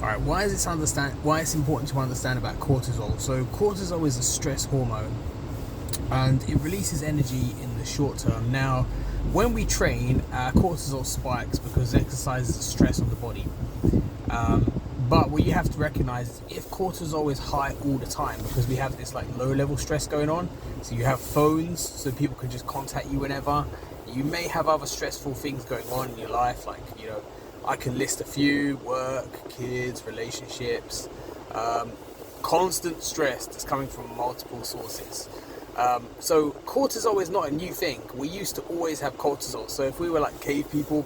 All right, why it's important to understand about cortisol? So cortisol is a stress hormone, and it releases energy in the short term. Now, when we train, our cortisol spikes because exercise is a stress on the body. But what you have to recognize is if cortisol is high all the time, because we have this like low level stress going on, so you have phones so people can just contact you whenever. You may have other stressful things going on in your life, like, I can list a few: work, kids, relationships, constant stress that's coming from multiple sources. So cortisol is not a new thing. We used to always have cortisol. So if we were like cave people,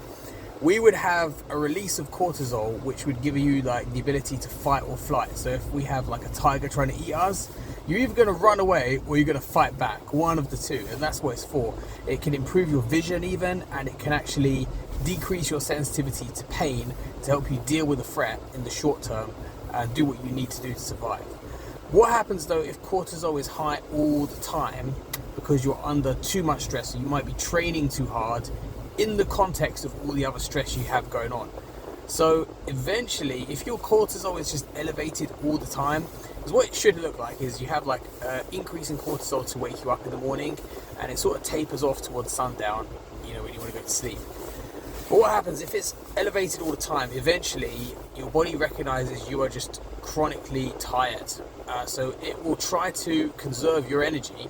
we would have a release of cortisol, which would give you like the ability to fight or flight. So if we have like a tiger trying to eat us, you're either going to run away or you're going to fight back, one of the two. And that's what it's for. It can improve your vision even, and it can actually decrease your sensitivity to pain to help you deal with the threat in the short term and do what you need to do to survive. What happens though if cortisol is high all the time because you're under too much stress? So you might be training too hard in the context of all the other stress you have going on. So eventually, if your cortisol is just elevated all the time, because what it should look like is you have like increase in cortisol to wake you up in the morning, and it sort of tapers off towards sundown, when you want to go to sleep. But what happens if it's elevated all the time? Eventually, your body recognizes you are just chronically tired. So it will try to conserve your energy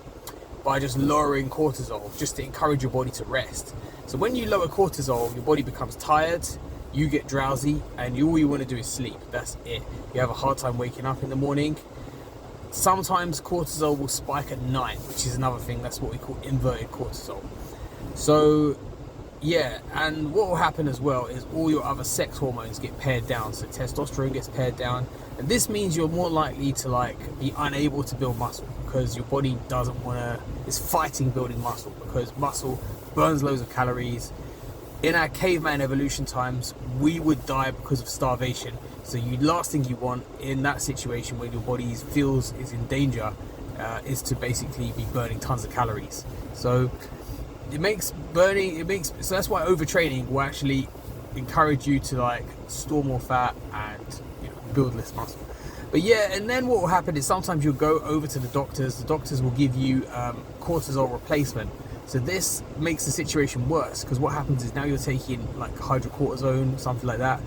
by just lowering cortisol, just to encourage your body to rest. So when you lower cortisol, your body becomes tired, you get drowsy, and all you want to do is sleep. That's it. You have a hard time waking up in the morning. Sometimes cortisol will spike at night, which is another thing. That's what we call inverted cortisol. So yeah, and what will happen as well is all your other sex hormones get pared down. So testosterone gets pared down, and this means you're more likely to be unable to build muscle, because your body is fighting building muscle, because muscle burns loads of calories. In our caveman evolution times, we would die because of starvation. So the last thing you want in that situation when your body feels is in danger is to basically be burning tons of calories. So so that's why overtraining will actually encourage you to store more fat and build less muscle. But yeah, and then what will happen is sometimes you'll go over to the doctors will give you cortisol replacement. So this makes the situation worse, because what happens is now you're taking like hydrocortisone, something like that.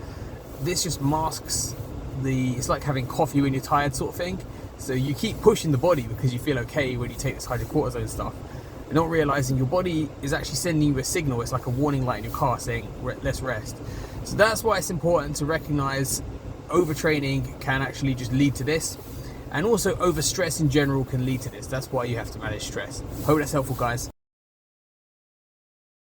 This just masks it's like having coffee when you're tired sort of thing. So you keep pushing the body because you feel okay when you take this hydrocortisone stuff, and not realizing your body is actually sending you a signal. It's like a warning light in your car saying let's rest. So that's why it's important to recognize overtraining can actually just lead to this, and also overstress in general can lead to this. That's why you have to manage stress. Hope that's helpful, guys.